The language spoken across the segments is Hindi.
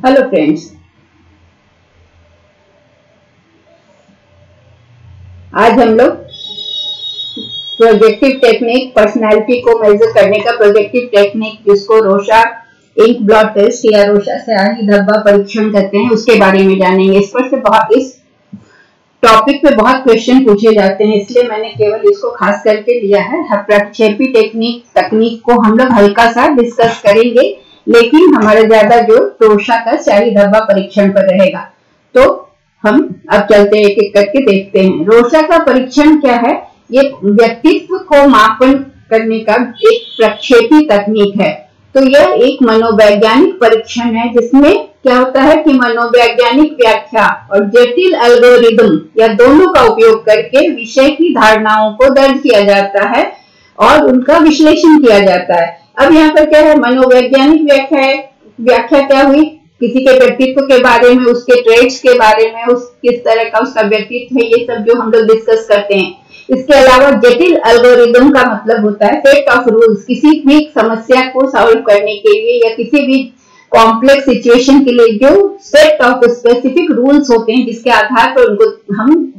हेलो फ्रेंड्स, आज हम लोग प्रोजेक्टिव टेक्निक, पर्सनालिटी को मेजर करने का प्रोजेक्टिव टेक्निक, जिसको रोशा इंक ब्लॉट टेस्ट या रोशा स्याही धब्बा परीक्षण कहते हैं, उसके बारे में जानेंगे। इस टॉपिक पे बहुत क्वेश्चन पूछे जाते हैं, इसलिए मैंने केवल इसको खास करके लिया है। प्रक्षेपी तकनीक को हम लोग हल्का सा डिस्कस करेंगे, लेकिन हमारा ज्यादा जो रोशा का स्याही धब्बा परीक्षण पर रहेगा। तो हम अब चलते एक एक करके देखते हैं। रोशा का परीक्षण क्या है? ये व्यक्तित्व को मापन करने का एक प्रक्षेपी तकनीक है। तो यह एक मनोवैज्ञानिक परीक्षण है, जिसमें क्या होता है कि मनोवैज्ञानिक व्याख्या और जटिल एल्गोरिदम या दोनों का उपयोग करके विषय की धारणाओं को दर्ज किया जाता है और उनका विश्लेषण किया जाता है। अब यहाँ पर क्या है? मनोवैज्ञानिक व्याख्या है। व्याख्या क्या हुई? किसी के व्यक्तित्व के बारे में, उसके ट्रेड्स के बारे में, उस किस तरह का उसका व्यक्तित्व है, ये सब जो हम लोग डिस्कस करते हैं। इसके अलावा जटिल एल्गोरिदम का मतलब होता है सेट ऑफ रूल्स, किसी भी समस्या को सॉल्व करने के लिए या किसी भी कॉम्प्लेक्स सिचुएशन के लिए जो सेट ऑफ स्पेसिफिक रूल्स होते हैं, जिसके आधार पर उनको हम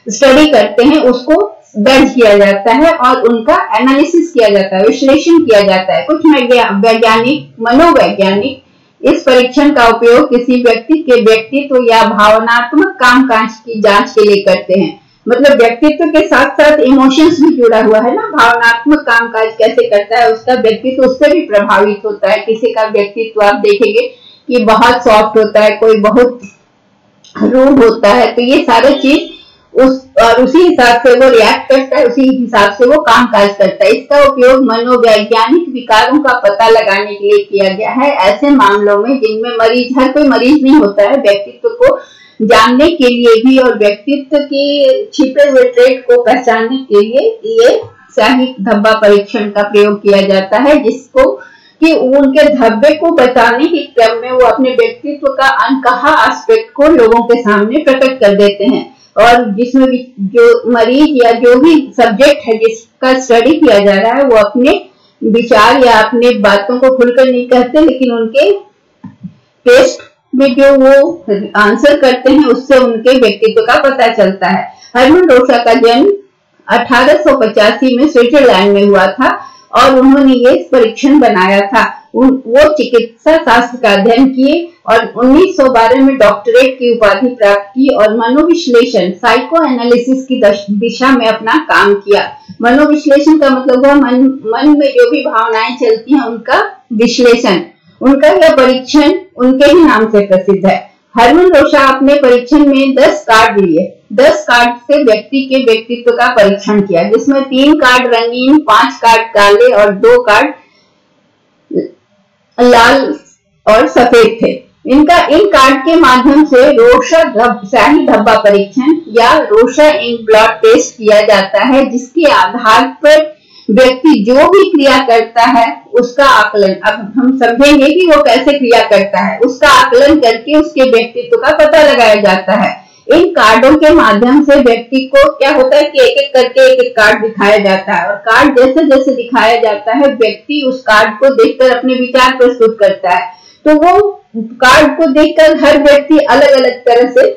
स्टडी करते हैं, उसको दर्ज किया जाता है और उनका एनालिसिस किया जाता है, विश्लेषण किया जाता है। कुछ मनोवैज्ञानिक इस परीक्षण का उपयोग किसी व्यक्ति के व्यक्तित्व या भावनात्मक कामकाज की जांच के लिए करते हैं। मतलब व्यक्तित्व के साथ साथ इमोशंस भी जुड़ा हुआ है ना। भावनात्मक कामकाज कैसे करता है, उसका व्यक्तित्व उससे भी प्रभावित होता है। किसी का व्यक्तित्व आप देखेंगे कि बहुत सॉफ्ट होता है, कोई बहुत रूड होता है, तो ये सारे चीज उसी हिसाब से वो रिएक्ट करता है, उसी हिसाब से वो कामकाज करता है। इसका उपयोग मनोवैज्ञानिक विकारों का पता लगाने के लिए किया गया है, ऐसे मामलों में जिनमें हर कोई मरीज नहीं होता है। व्यक्तित्व को जानने के लिए भी और व्यक्तित्व के छिपे हुए ट्रेट को पहचानने के लिए ये स्याही धब्बा परीक्षण का प्रयोग किया जाता है, जिसको कि उनके धब्बे को बताने के क्रम में वो अपने व्यक्तित्व का अनकहा एस्पेक्ट को लोगों के सामने प्रकट कर देते हैं। और जिसमें भी जो मरीज या जो भी सब्जेक्ट है जिसका स्टडी किया जा रहा है, वो अपने विचार या अपने बातों को खुलकर नहीं कहते, लेकिन उनके टेस्ट में जो वो आंसर करते हैं, उससे उनके व्यक्तित्व का पता चलता है। हरमन रोशा का जन्म 1885 में स्विट्जरलैंड में हुआ था और उन्होंने ये परीक्षण बनाया था। वो चिकित्सा शास्त्र का अध्ययन किए और 1912 में डॉक्टरेट की उपाधि प्राप्त की और मनोविश्लेषण, साइको एनालिसिस की दिशा में अपना काम किया। मनोविश्लेषण का मतलब हुआ मन में जो भी भावनाएं चलती हैं, उनका विश्लेषण। उनका यह परीक्षण उनके ही नाम से प्रसिद्ध है। हरमन रोशा अपने परीक्षण में 10 कार्ड लिए। 10 कार्ड से व्यक्ति के व्यक्तित्व का परीक्षण किया, जिसमें 3 कार्ड रंगीन, 5 कार्ड काले और 2 कार्ड लाल और सफेद थे। इन कार्ड के माध्यम से रोशा स्याही धब्बा परीक्षण या रोशा इंक ब्लॉट टेस्ट किया जाता है, जिसके आधार पर व्यक्ति जो भी क्रिया करता है उसका आकलन, अब हम समझेंगे कि वो कैसे क्रिया करता है, उसका आकलन करके उसके व्यक्तित्व का पता लगाया जाता है। इन कार्डों के माध्यम से व्यक्ति को क्या होता है कि एक एक करके एक एक कार्ड दिखाया जाता है और कार्ड जैसे जैसे दिखाया जाता है, व्यक्ति उस कार्ड को देखकर अपने विचार प्रस्तुत करता है। तो वो कार्ड को देखकर हर व्यक्ति अलग अलग तरह से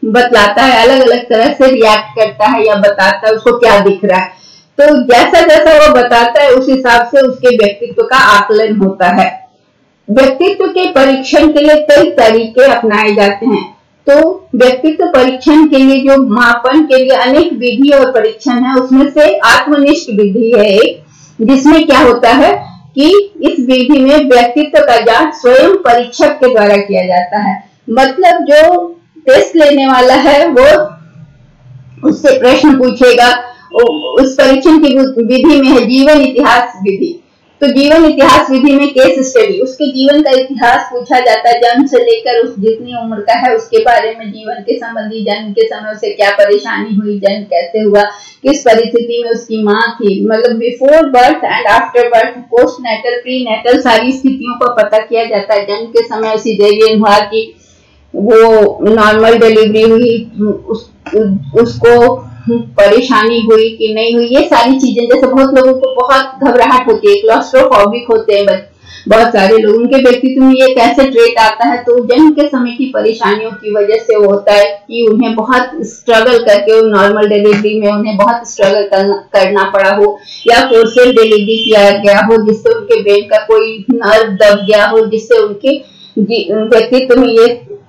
बतलाता है, अलग अलग तरह से रिएक्ट करता है या बताता है उसको क्या दिख रहा है। तो जैसा जैसा वो बताता है, उस हिसाब से उसके व्यक्तित्व का आकलन होता है। व्यक्तित्व के परीक्षण के लिए कई तरीके अपनाए जाते हैं। तो व्यक्तित्व परीक्षण के लिए जो मापन के लिए अनेक विधि और परीक्षण है, उसमें से आत्मनिष्ठ विधि है एक, जिसमें क्या होता है कि इस विधि में व्यक्तित्व का जांच स्वयं परीक्षक के द्वारा किया जाता है। मतलब जो टेस्ट लेने वाला है वो उससे प्रश्न पूछेगा। उस परीक्षण की विधि में है जीवन इतिहास विधि। तो जीवन इतिहास विधि में केस स्टडी, उसके जीवन का इतिहास पूछा जाता है, जन्म से लेकर उस जितनी उम्र का है उसके बारे में, जीवन के संबंधी, जन्म के समय उसे क्या परेशानी हुई, जन्म कैसे हुआ, किस परिस्थिति में उसकी माँ थी, मतलब before birth and after birth, postnatal, prenatal, सारी स्थितियों का पता किया जाता है। जन्म के समय सिजेरियन हुआ कि वो नॉर्मल डिलीवरी हुई, उसको परेशानी हुई कि नहीं हुई, ये सारी चीजें, जैसे बहुत लोगों को बहुत घबराहट होती है, क्लॉस्ट्रोफोबिक होते हैं बहुत सारे लोग, उनके व्यक्तित्व में ये कैसे ट्रेट आता है, तो जन्म के समय की परेशानियों की वजह से वो होता है कि उन्हें बहुत स्ट्रगल करके, नॉर्मल डिलीवरी में उन्हें बहुत स्ट्रगल करना पड़ा हो, या फोर्सेड डिलीवरी किया गया हो जिससे उनके ब्रेन का कोई नर्व दब गया हो, जिससे उनके व्यक्तित्व में ये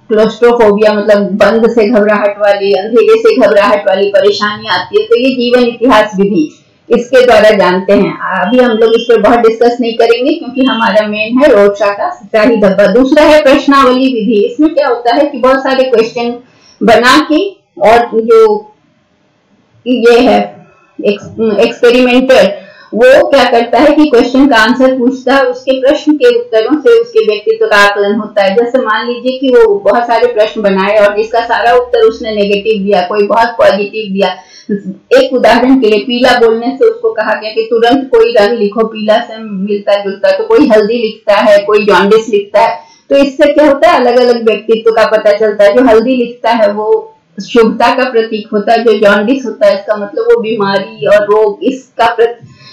क्लोस्ट्रोफोबिया मतलब बंद से घबराहट वाली, अंधेरे से घबराहट वाली परेशानी आती है। तो ये जीवन इतिहास विधि इसके द्वारा जानते हैं। अभी हम लोग इस पर बहुत डिस्कस नहीं करेंगे क्योंकि हमारा मेन है रोर्शा का शाही धब्बा। दूसरा है प्रश्नावली विधि। इसमें क्या होता है कि बहुत सारे क्वेश्चन बना के, और जो ये है एक्सपेरिमेंटर, वो क्या करता है कि क्वेश्चन का आंसर पूछता है, उसके प्रश्न के उत्तरों से उसके व्यक्तित्व का आकलन होता है। जैसे मान लीजिए कि वो बहुत सारे प्रश्न बनाए और जिसका सारा उत्तर उसने नेगेटिव दिया, कोई बहुत पॉजिटिव दिया। एक उदाहरण के लिए, पीला बोलने से उसको कहा गया कि तुरंत कोई रंग लिखो पीला से मिलता जुलता, तो कोई हल्दी लिखता है, कोई जॉन्डिस लिखता है। तो इससे क्या होता है, अलग अलग व्यक्तित्व का पता चलता है। जो हल्दी लिखता है वो शुभता का प्रतीक होता है, जो जॉन्डिस होता है इसका मतलब वो बीमारी और रोग, इसका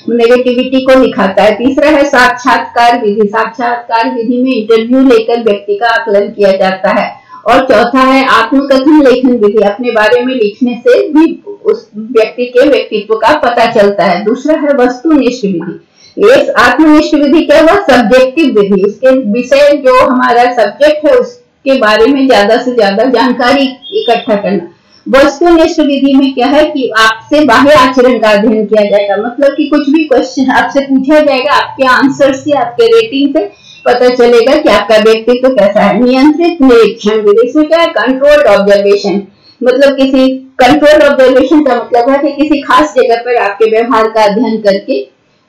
नेगेटिविटी को दिखाता है। तीसरा है साक्षात्कार विधि। साक्षात्कार विधि में इंटरव्यू लेकर व्यक्ति का आकलन किया जाता है। और चौथा है आत्मकथन लेखन विधि। अपने बारे में लिखने से भी उस व्यक्ति के व्यक्तित्व का पता चलता है। दूसरा है वस्तुनिष्ठ विधि। एक आत्मनिष्ठ विधि क्या हुआ, सब्जेक्टिव विधि। उसके विषय जो हमारा सब्जेक्ट है उसके बारे में ज्यादा से ज्यादा जानकारी इकट्ठा करना। वस्तुनिष्ठ विधि में क्या है कि आपसे बाह्य आचरण का अध्ययन किया जाएगा, मतलब कि कुछ भी क्वेश्चन आपसे पूछा जाएगा, आपके आंसर से, आपके रेटिंग से पता चलेगा कि आपका व्यक्तित्व कैसा है। नियंत्रित निरीक्षण विधि। इसमें क्या है, कंट्रोल्ड ऑब्जर्वेशन। मतलब किसी कंट्रोल्ड ऑब्जर्वेशन का मतलब है कि किसी खास जगह पर आपके व्यवहार का अध्ययन करके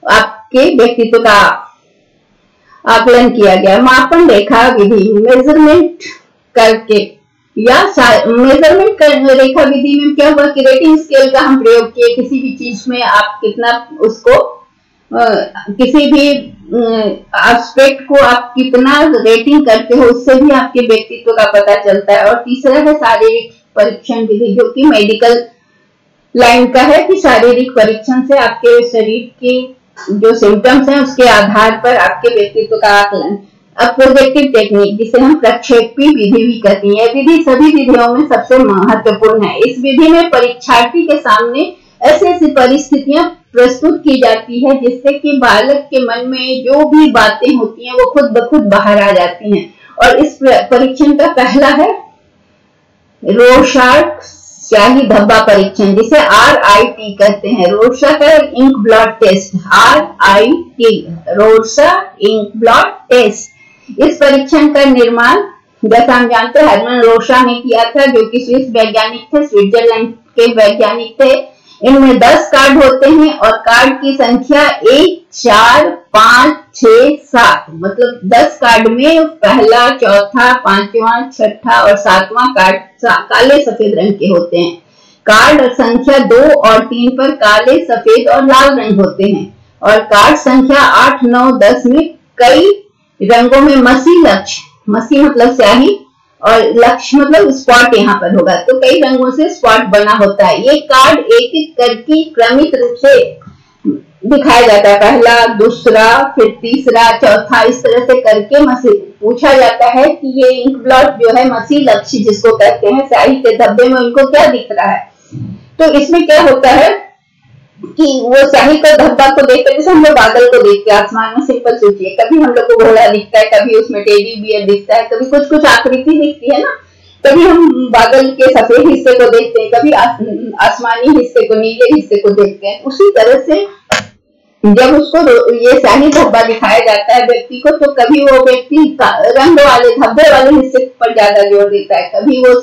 आपके व्यक्तित्व का आकलन किया गया। मापन रेखा विधि। मेजरमेंट करके या मेजरमेंट रेखा विधि में क्या हुआ कि रेटिंग स्केल का हम प्रयोग किए। किसी भी चीज में आप कितना उसको किसी भी एस्पेक्ट को आप कितना रेटिंग करते हो, उससे भी आपके व्यक्तित्व का पता चलता है। और तीसरा है शारीरिक परीक्षण विधि, जो कि मेडिकल लाइन का है कि शारीरिक परीक्षण से आपके शरीर के जो सिम्टम्स हैं उसके आधार पर आपके व्यक्तित्व का आकलन। अब प्रोजेक्टिव टेक्निक, जिसे हम प्रक्षेपी विधि भी कहते हैं, विधि सभी विधियों में सबसे महत्वपूर्ण है। इस विधि में परीक्षार्थी के सामने ऐसी ऐसी परिस्थितियां प्रस्तुत की जाती है जिससे कि बालक के मन में जो भी बातें होती हैं वो खुद ब खुद बाहर आ जाती हैं। और इस परीक्षण का पहला है रोर्शा शाही धब्बा परीक्षण, जिसे RIT कहते हैं। रोर्शा का ink blot test, RIT, Rorschach ink blot test. इस परीक्षण का निर्माण जैसा हम जानते हैं हरमन रोर्शा ने किया था, जो कि स्विस वैज्ञानिक थे, स्विट्जरलैंड के वैज्ञानिक थे। इनमें 10 कार्ड होते हैं और कार्ड की संख्या 1, 4, 5, 6, 7, मतलब 10 कार्ड में पहला, चौथा, पांचवा, छठा और 7वां कार्ड काले सफेद रंग के होते हैं। कार्ड संख्या 2 और 3 पर काले, सफेद और लाल रंग होते हैं। और कार्ड संख्या 8, 9, 10 में कई रंगों में मसी लक्ष्य, मसी मतलब स्याही और लक्ष्य मतलब स्पॉट यहाँ पर होगा, तो कई रंगों से स्पॉट बना होता है। ये कार्ड एक एक करके क्रमित रूप से दिखाया जाता है, पहला, दूसरा, फिर तीसरा, चौथा, इस तरह से करके मसी पूछा जाता है कि ये इंक ब्लॉट जो है मसी लक्ष्य जिसको कहते हैं, स्याही के धब्बे में उनको क्या दिख रहा है। तो इसमें क्या होता है कि वो स्याही का धब्बा को देखते, जैसे हम लोग बादल को देखते हैं आसमान में, सिंपल सोचिए, कभी हम लोग को घोड़ा दिखता है, कभी उसमें टेडी बियर दिखता है, कभी कुछ कुछ आकृति दिखती है ना, कभी हम बादल के सफेद हिस्से को देखते हैं, कभी आसमानी हिस्से को, नीले हिस्से को देखते हैं। उसी तरह से जब उसको ये स्याही धब्बा दिखाया जाता है व्यक्ति को, तो कभी वो व्यक्ति रंग वाले धब्बे वाले हिस्से पर ज्यादा जोर देता है, कभी वो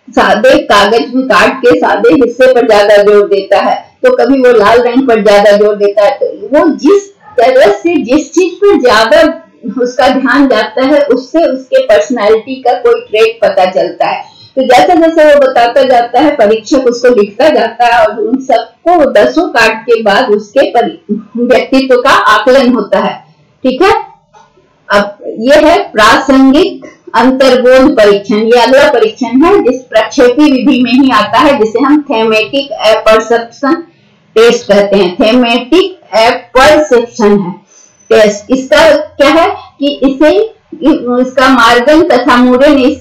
सादे कागज में काट के सादे हिस्से पर ज्यादा जोर देता है, तो कभी वो लाल रंग पर ज्यादा जोर देता है। तो वो जिस तरह से जिस चीज पर ज्यादा उसका ध्यान जाता है, उससे उसके पर्सनालिटी का कोई ट्रेट पता चलता है। तो जैसे जैसे वो बताता जाता है, परीक्षक उसको लिखता जाता है और उन सबको 10 कार्ड के बाद उसके व्यक्तित्व का आकलन होता है। ठीक है, अब ये है प्रासंगिक अंतर्बोध परीक्षण, ये अगला परीक्षण है जिस प्रक्षेपी विधि में ही आता है, जिसे हम थेमेटिक एपर्सेप्शन टेस्ट कहते हैं। थेमेटिक एपर्सेप्शन है टेस्ट। इसका क्या है कि इसका मार्गन तथा मूरे ने इस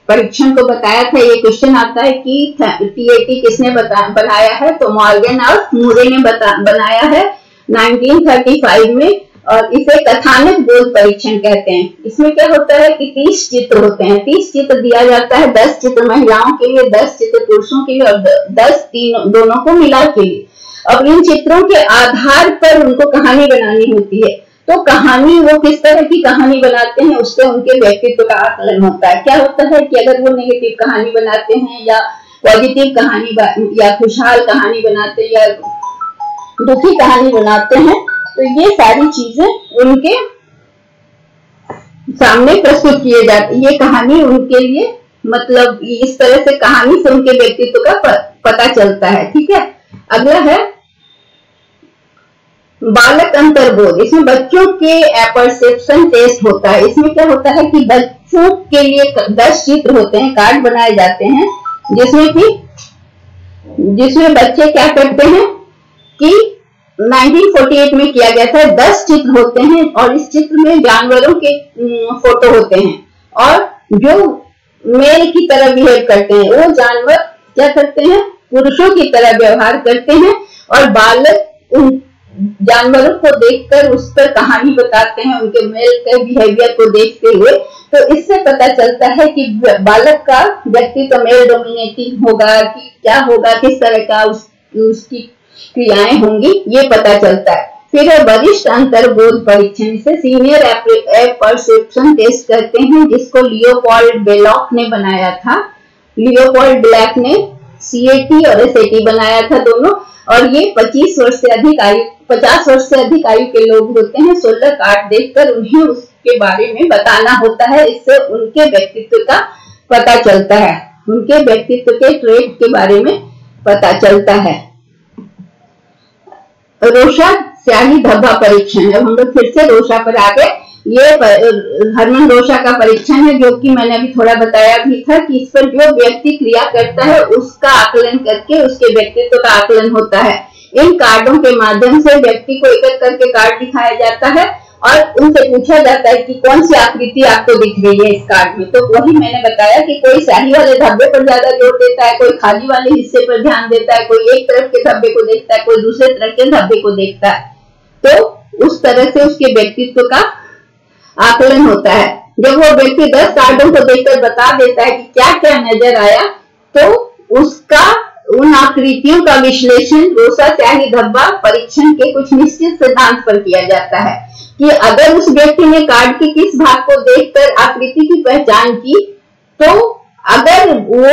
परीक्षण को बताया था। ये क्वेश्चन आता है कि टीएटी किसने बनाया है, तो मॉर्गन और मूरे ने बनाया है 1935 में, और इसे कथानक बोध परीक्षण कहते हैं। इसमें क्या होता है कि 30 चित्र होते हैं, 30 चित्र दिया जाता है, 10 चित्र महिलाओं के लिए, 10 चित्र पुरुषों के लिए और 10 दोनों को मिला के लिए। अब इन चित्रों के आधार पर उनको कहानी बनानी होती है। तो कहानी वो किस तरह की कहानी बनाते हैं उससे उनके व्यक्तित्व का आकलन होता है। क्या होता है कि अगर वो नेगेटिव कहानी बनाते हैं या पॉजिटिव कहानी या खुशहाल कहानी बनाते हैं या दुखी कहानी बनाते हैं, तो ये सारी चीजें उनके सामने प्रस्तुत किए जाते। ये कहानी उनके लिए मतलब इस तरह से कहानी से उनके व्यक्तित्व का पता चलता है। ठीक है, अगला है बालक अंतर्बोध। इसमें बच्चों के एपर्सेप्शन टेस्ट होता है। इसमें क्या होता है कि बच्चों के लिए 10 चित्र होते हैं, कार्ड बनाए जाते हैं, जिसमें बच्चे क्या करते हैं कि 1948 में किया गया था। 10 चित्र होते हैं और इस चित्र में जानवरों के फोटो होते हैं, और जो मेल की तरह बिहेव करते हैं वो जानवर क्या करते हैं, पुरुषों की तरह व्यवहार करते हैं, और बालक उन जानवरों को देखकर उस पर कहानी बताते हैं उनके मेल के बिहेवियर को देखते हुए। तो इससे पता चलता है कि बालक का व्यक्तित्व मेल डोमिनेटिंग होगा कि क्या होगा, किस तरह का उसकी क्रियाएं होंगी, ये पता चलता है। फिर वरिष्ठ अंतर्बोध परीक्षण, इसे सीनियर एपर्सेप्शन टेस्ट करते हैं, जिसको लियोपोल्ड बेलॉक ने बनाया था। लियोपोल्ड बेलॉक ने सीएटी और एसएटी बनाया था दोनों, और ये 50 वर्ष से अधिक आयु के लोग होते हैं। 16 कार्ड देखकर उन्हें उसके बारे में बताना होता है। इससे उनके व्यक्तित्व का पता चलता है, उनके व्यक्तित्व के ट्रेट के बारे में पता चलता है। रोशा स्याही धब्बा परीक्षण। अब हम लोग फिर से रोशा पर आ गए। ये हरमन रोशा का परीक्षण है, जो कि मैंने अभी थोड़ा बताया भी था कि इस पर जो व्यक्ति क्रिया करता है उसका आकलन करके उसके व्यक्तित्व का आकलन होता है। इन कार्डों के माध्यम से व्यक्ति को एक एक करके कार्ड दिखाया जाता है और उनसे पूछा जाता है कि कौन सी आकृति आपको दिख रही है इस कार्ड में। तो वही मैंने बताया कि कोई स्याही वाले धब्बे पर ज्यादा जोर देता है, कोई खाली वाले हिस्से पर ध्यान देता है, कोई एक तरफ के धब्बे को देखता है, कोई दूसरे तरफ के धब्बे को देखता है। तो उस तरह से उसके व्यक्तित्व का आकलन होता है। जब वो व्यक्ति 10 कार्डों को देखकर बता देता है कि क्या क्या नजर आया, तो उसका उन आकृतियों का विश्लेषण रोशा स्याही धब्बा परीक्षण के कुछ निश्चित सिद्धांत पर किया जाता है कि अगर उस व्यक्ति ने कार्ड के किस भाग को देखकर आकृति की पहचान की, तो अगर वो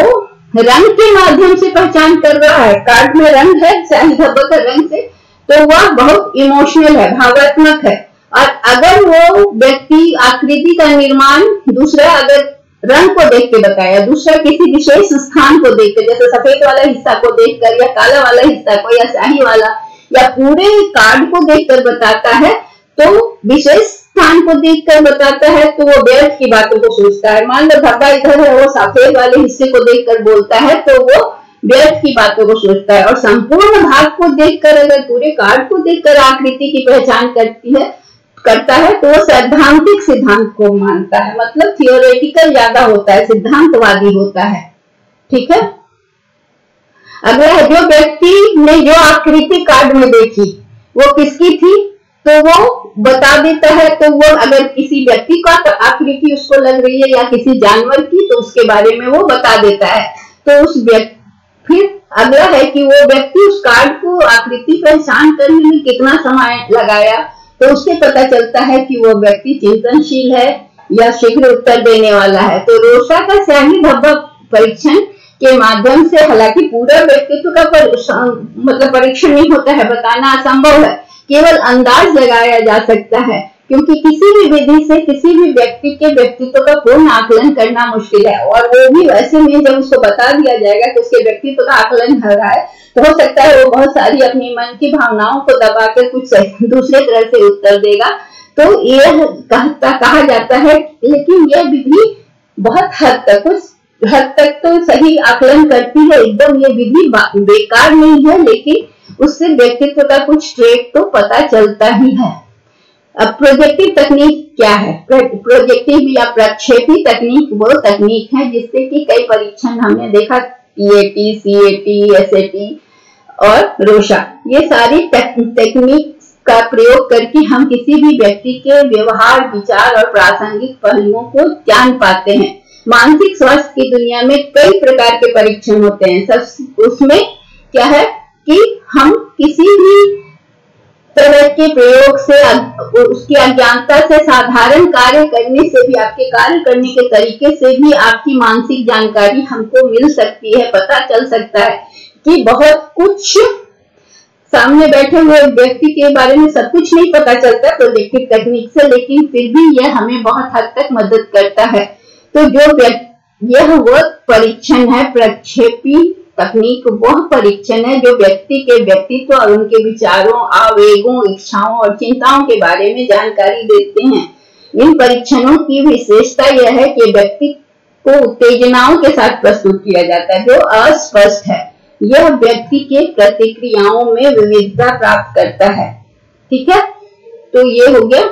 रंग के माध्यम से पहचान कर रहा है, कार्ड में रंग है स्याही धब्बा का रंग से, तो वह बहुत इमोशनल है, भावात्मक है। और अगर वो व्यक्ति आकृति का निर्माण दूसरा अगर रंग को देख के बताया, दूसरा किसी विशेष स्थान को देखकर, जैसे सफेद वाला हिस्सा को देखकर या काला वाला हिस्सा को या स्याही वाला या पूरे कार्ड को देखकर बताता है, तो विशेष स्थान को देखकर बताता है, तो वो व्यर्थ की बातों को सोचता है। मान लो धब्बा इधर है, वो सफेद वाले हिस्से को देखकर बोलता है, तो वो व्यर्थ की बातों को सोचता है। और संपूर्ण भाग को देखकर, अगर पूरे कार्ड को देखकर आकृति की पहचान करता है, तो वो सैद्धांतिक सिद्धांत को मानता है, मतलब थियोरेटिकल ज्यादा होता है, सिद्धांतवादी होता है। ठीक है, अगला है जो व्यक्ति ने जो आकृति कार्ड में देखी वो किसकी थी, तो वो बता देता है। तो वो अगर किसी व्यक्ति का आकृति उसको लग रही है या किसी जानवर की, तो उसके बारे में वो बता देता है। तो उस व्यक्ति, फिर अगला है कि वो व्यक्ति उस कार्ड को आकृति पहचान करने में कितना समय लगाया, तो उससे पता चलता है कि वो व्यक्ति चिंतनशील है या शीघ्र उत्तर देने वाला है। तो रोशा का स्याही धब्बा परीक्षण के माध्यम से, हालांकि पूरा व्यक्तित्व का मतलब परीक्षण नहीं होता है, बताना असंभव है, केवल अंदाज लगाया जा सकता है, क्योंकि किसी भी विधि से किसी भी व्यक्ति के व्यक्तित्व का पूर्ण आकलन करना मुश्किल है। और वो भी वैसे में जब उसको बता दिया जाएगा कि उसके व्यक्तित्व का आकलन कर रहा है, तो हो सकता है वो बहुत सारी अपनी मन की भावनाओं को दबाकर कुछ दूसरे तरह से उत्तर देगा। तो यह कहा जाता है, लेकिन यह विधि बहुत हद तक, उस हद तक तो सही आकलन करती है, एकदम ये विधि बेकार नहीं है, लेकिन उससे व्यक्तित्व का कुछ ट्रेट तो पता चलता ही है। अब प्रोजेक्टिव तकनीक क्या है? प्रोजेक्टिव या प्रक्षेपी तकनीक वो तकनीक है जिससे कि कई परीक्षण हमने देखा, टीएटी, सीएटी, एसएटी और रोशा, ये सारी टेक्निक का प्रयोग करके हम किसी भी व्यक्ति के व्यवहार, विचार और प्रासंगिक पहलुओं को जान पाते हैं। मानसिक स्वास्थ्य की दुनिया में कई प्रकार के परीक्षण होते हैं। सब उसमें क्या है कि हम किसी भी तरह के प्रयोग से, उसकी अज्ञानता से, साधारण कार्य करने से भी, आपके कार्य करने के तरीके से भी आपकी मानसिक जानकारी हमको मिल सकती है, पता चल सकता है कि बहुत कुछ सामने बैठे हुए व्यक्ति के बारे में सब कुछ नहीं पता चलता प्रोजेक्टिव तकनीक से, लेकिन फिर भी यह हमें बहुत हद तक मदद करता है। तो यह वो परीक्षण है, प्रक्षेपी तकनीक वह परीक्षण है जो व्यक्ति के व्यक्तित्व और उनके विचारों, आवेगों, इच्छाओं और चिंताओं के बारे में जानकारी देते हैं। इन परीक्षणों की विशेषता यह है कि व्यक्ति को उत्तेजनाओं के साथ प्रस्तुत किया जाता है जो अस्पष्ट है। यह व्यक्ति के प्रतिक्रियाओं में विविधता प्राप्त करता है। ठीक है, तो ये हो गया